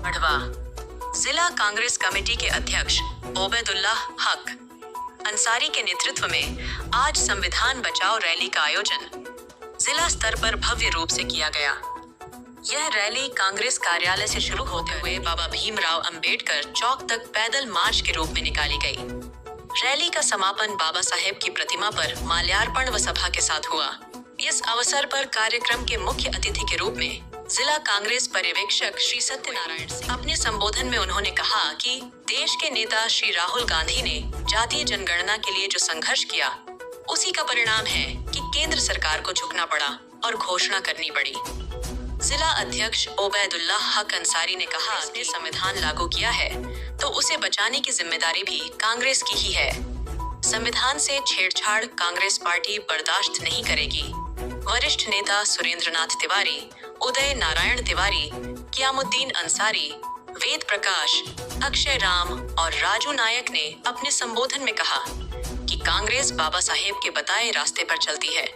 गढ़वा जिला कांग्रेस कमेटी के अध्यक्ष ओबैदुल्लाह हक अंसारी के नेतृत्व में आज संविधान बचाओ रैली का आयोजन जिला स्तर पर भव्य रूप से किया गया। यह रैली कांग्रेस कार्यालय से शुरू होते हुए बाबा भीमराव अंबेडकर चौक तक पैदल मार्च के रूप में निकाली गई। रैली का समापन बाबा साहेब की प्रतिमा पर माल्यार्पण व सभा के साथ हुआ। इस अवसर पर कार्यक्रम के मुख्य अतिथि के रूप में जिला कांग्रेस पर्यवेक्षक श्री सत्यनारायण सिंह अपने संबोधन में उन्होंने कहा कि देश के नेता श्री राहुल गांधी ने जातीय जनगणना के लिए जो संघर्ष किया, उसी का परिणाम है कि केंद्र सरकार को झुकना पड़ा और घोषणा करनी पड़ी। जिला अध्यक्ष ओबैदुल्लाह हक अंसारी ने कहा, इसने संविधान लागू किया है तो उसे बचाने की जिम्मेदारी भी कांग्रेस की ही है। संविधान से छेड़छाड़ कांग्रेस पार्टी बर्दाश्त नहीं करेगी। वरिष्ठ नेता सुरेंद्रनाथ तिवारी, उदय नारायण तिवारी, कियामुद्दीन अंसारी, वेद प्रकाश, अक्षय राम और राजू नायक ने अपने संबोधन में कहा कि कांग्रेस बाबा साहेब के बताए रास्ते पर चलती है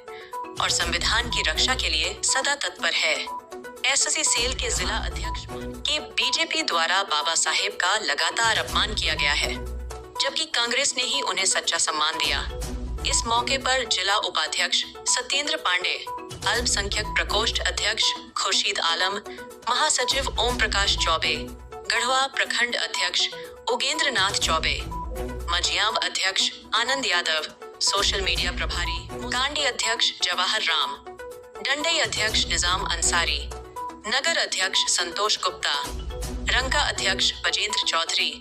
और संविधान की रक्षा के लिए सदा तत्पर है। एससी सेल के जिला अध्यक्ष के बीजेपी द्वारा बाबा साहेब का लगातार अपमान किया गया है, जबकि कांग्रेस ने ही उन्हें सच्चा सम्मान दिया। इस मौके पर जिला उपाध्यक्ष सत्येंद्र पांडे, अल्पसंख्यक प्रकोष्ठ अध्यक्ष खुर्शीद आलम, महासचिव ओम प्रकाश चौबे, गढ़वा प्रखंड अध्यक्ष उगेंद्र नाथ चौबे, मजियाव अध्यक्ष आनंद यादव, सोशल मीडिया प्रभारी कांडी अध्यक्ष जवाहर राम, डंडई अध्यक्ष निजाम अंसारी, नगर अध्यक्ष संतोष गुप्ता, रंका अध्यक्ष बजेंद्र चौधरी,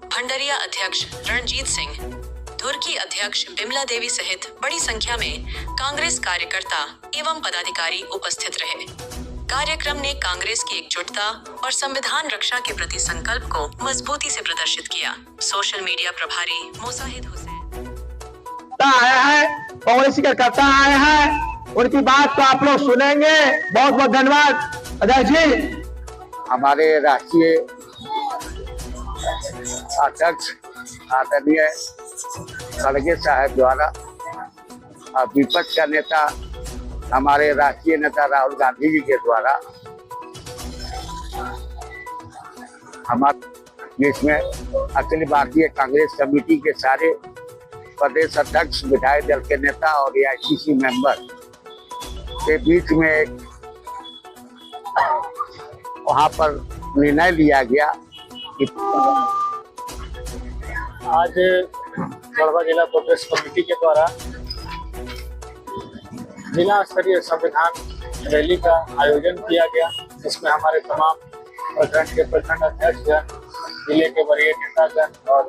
भंडरिया अध्यक्ष रणजीत सिंह, धुरकी अध्यक्ष बिमला देवी सहित बड़ी संख्या में कांग्रेस कार्यकर्ता एवं पदाधिकारी उपस्थित रहे। कार्यक्रम ने कांग्रेस की एकजुटता और संविधान रक्षा के प्रति संकल्प को मजबूती से प्रदर्शित किया। सोशल मीडिया प्रभारी मुसाहिद हुसैन आया है, कांग्रेस कार्यकर्ता आए हैं, उनकी बात तो आप लोग सुनेंगे। बहुत बहुत धन्यवाद अध्यक्ष जी। हमारे राष्ट्रीय अध्यक्ष आदरणीय खड़गे साहब द्वारा और विपक्ष का नेता हमारे राष्ट्रीय नेता राहुल गांधी जी के द्वारा हमारे इसमें अखिल भारतीय कांग्रेस कमेटी के सारे प्रदेश अध्यक्ष, विधायक दल के नेता और एआईसीसी मेंबर के बीच में एक वहां पर निर्णय लिया गया कि आज गढ़वा जिला कांग्रेस कमेटी के द्वारा जिला स्तरीय संविधान रैली का आयोजन किया गया, जिसमें हमारे तमाम प्रखंड के प्रखंड अध्यक्ष, जिले के वरीय नेतागण और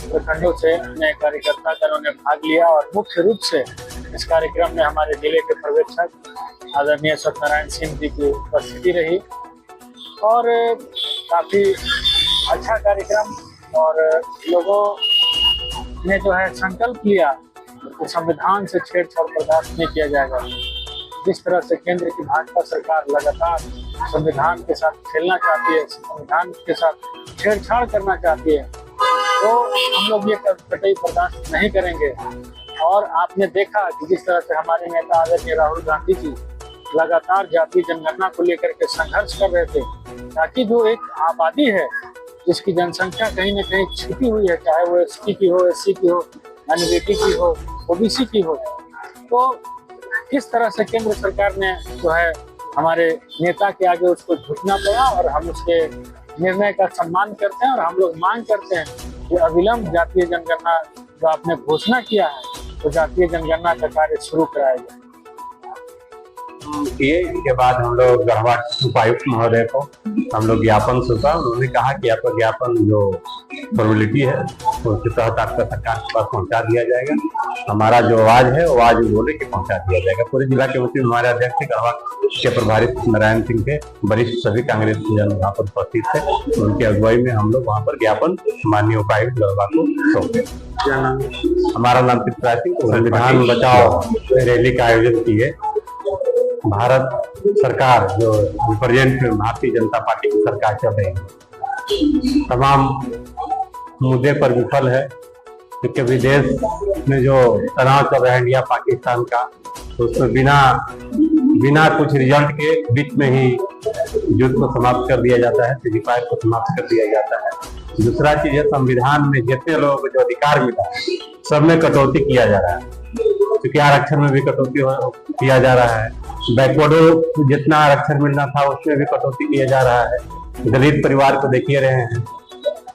प्रखंडों से अन्य कार्यकर्तागणों ने भाग लिया। और मुख्य रूप से इस कार्यक्रम में हमारे जिले के पर्यवेक्षक आदरणीय सत्यनारायण सिंह जी की उपस्थिति रही और काफी अच्छा कार्यक्रम और लोगों ने जो है संकल्प लिया कि संविधान से छेड़छाड़ बर्दाश्त नहीं किया जाएगा। जिस तरह से केंद्र की भाजपा सरकार लगातार संविधान के साथ खेलना चाहती है, संविधान के साथ छेड़छाड़ करना चाहती है, तो हम लोग ये कतई बर्दाश्त नहीं करेंगे। और आपने देखा कि जिस तरह से हमारे नेता आदरणीय राहुल गांधी जी लगातार जातीय जनगणना को लेकर के संघर्ष कर रहे थे, ताकि जो एक आबादी है जिसकी जनसंख्या कहीं न कहीं छिपी हुई है, चाहे वो एसटी की हो, एससी की हो, माइनॉरिटी की हो, ओबीसी की हो, तो किस तरह से केंद्र सरकार ने जो है हमारे नेता के आगे उसको झुकना पड़ा। और हम उसके निर्णय का सम्मान करते हैं और हम लोग मांग करते हैं कि अविलंब जातीय जनगणना जो आपने घोषणा किया है, तो जातीय जनगणना का कार्य शुरू कराया जाए। इसके बाद हम लोग गढ़वा उपायुक्त महोदय को हम लोग ज्ञापन सौंपा। उन्होंने कहा कि आपका ज्ञापन जो फॉर्मेलिटी है उसके तहत आपका सरकार के पास पहुंचा दिया जाएगा। हमारा जो आवाज है वो आज बोले कि पहुंचा दिया जाएगा। पूरे जिला के मुख्य हमारे अध्यक्ष गढ़वा के प्रभारी नारायण सिंह के वरिष्ठ सभी कांग्रेस जन वहाँ पर उपस्थित थे। उनकी अगुवाई में हम लोग वहाँ पर ज्ञापन माननीय उपायुक्त गढ़वा को सौंपे। हमारा नाम पृथ्वीराज सिंह। संविधान बचाओ रैली का आयोजन किए। भारत सरकार जो प्रेजेंट भारतीय जनता पार्टी की सरकार चल रही है, तमाम मुद्दे पर विफल है, क्योंकि विदेश में जो तनाव चल रहा है इंडिया पाकिस्तान का, तो उसमें बिना कुछ रिजल्ट के बीच में ही युद्ध को समाप्त कर दिया जाता है, सीजीफायर को समाप्त कर दिया जाता है। दूसरा चीज है, संविधान में जितने लोगों को जो अधिकार मिला सब में कटौती किया जा रहा है, क्योंकि आरक्षण में भी कटौती किया जा रहा है। बैकवर्ड जितना आरक्षण मिलना था उसमें भी कटौती किया जा रहा है। दलित परिवार को देखिए रहे हैं,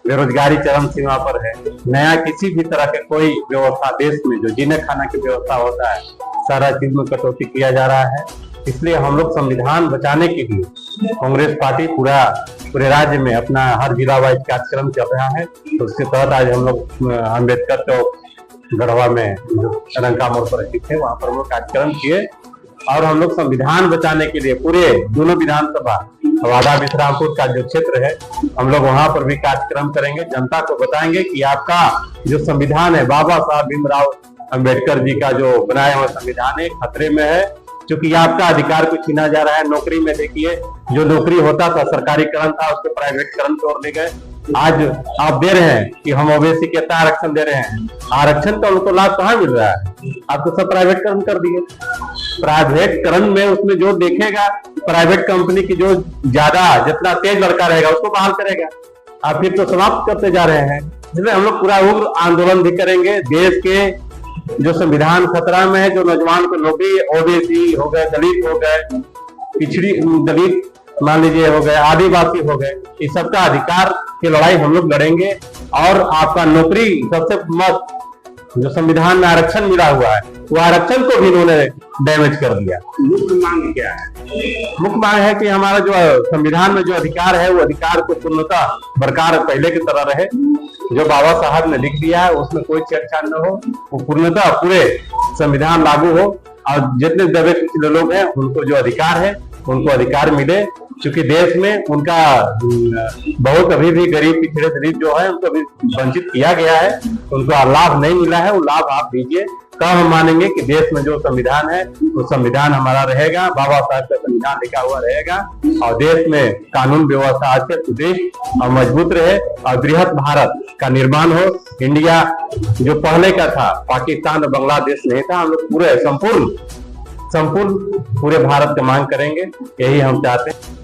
बेरोजगारी चरम सीमा पर है। नया किसी भी तरह के कोई व्यवस्था देश में जो जीने खाना की व्यवस्था होता है, सारा चीज में कटौती किया जा रहा है। इसलिए हम लोग संविधान बचाने के लिए कांग्रेस पार्टी पूरे राज्य में अपना हर जिला वाइज कार्यक्रम चल रहा है। तो उसके तहत आज हम लोग अम्बेडकर चौक गढ़वा में जो रंका मोड़ पर स्थित है वहां पर हम लोग कार्यक्रम किए और हम लोग संविधान बचाने के लिए पूरे दोनों विधानसभा वादा विश्रामपुर का जो क्षेत्र है हम लोग वहां पर भी कार्यक्रम करेंगे। जनता को बताएंगे कि आपका जो संविधान है, बाबा साहब भीमराव अम्बेडकर जी का जो बनाया हुआ संविधान है, खतरे में है, क्योंकि आपका अधिकार को छीना जा रहा है। नौकरी में देखिए, जो नौकरी होता था सरकारीकरण था, उसको प्राइवेटकरण कर ले गए। आज आप दे रहे हैं कि हम ओबीसी के आरक्षण दे रहे हैं, आरक्षण तो उनको लाभ कहाँ मिल रहा है? आप तो सब प्राइवेटकरण कर दिए। प्राइवेटकरण में उसमें जो देखेगा प्राइवेट कंपनी की जो ज्यादा जितना तेज लड़का रहेगा उसको बहाल करेगा। आप फिर तो समाप्त करते जा रहे हैं। इसलिए हम लोग पूरा उग्र आंदोलन भी करेंगे। देश के जो संविधान खतरा में है, जो नौजवान को नौकरी, ओबीसी हो गए, दलित हो गए, पिछड़ी दलित मान लीजिए हो गए, आदिवासी हो गए, इस सबका अधिकार की लड़ाई हम लोग लड़ेंगे। और आपका नौकरी सबसे मस्त जो संविधान में आरक्षण मिला हुआ है वो आरक्षण को भी इन्होंने डैमेज कर दिया। मुख्य मांग क्या है? मुख्य मांग है कि हमारा जो संविधान में जो अधिकार है वो अधिकार को पूर्णतः बरकरार पहले की तरह रहे। जो बाबा साहब ने लिख दिया है उसमें कोई छेड़छाड़ न हो, वो पूर्णतः पूरे संविधान लागू हो और जितने दबे पिछले लोग हैं उनको जो अधिकार है उनको अधिकार मिले। क्योंकि देश में उनका बहुत अभी भी गरीब पिछड़े दलित जो है उनको अभी वंचित किया गया है, उनको लाभ नहीं मिला है, वो लाभ आप दीजिए। तब हम मानेंगे कि देश में जो संविधान है वो संविधान हमारा रहेगा, बाबा साहब का संविधान लिखा हुआ रहेगा और देश में कानून व्यवस्था आज से सुदृढ़ और मजबूत रहे और बृहद भारत का निर्माण हो। इंडिया जो पहले का था, पाकिस्तान और बांग्लादेश नहीं था, हम लोग पूरे संपूर्ण पूरे भारत की मांग करेंगे, यही हम चाहते हैं।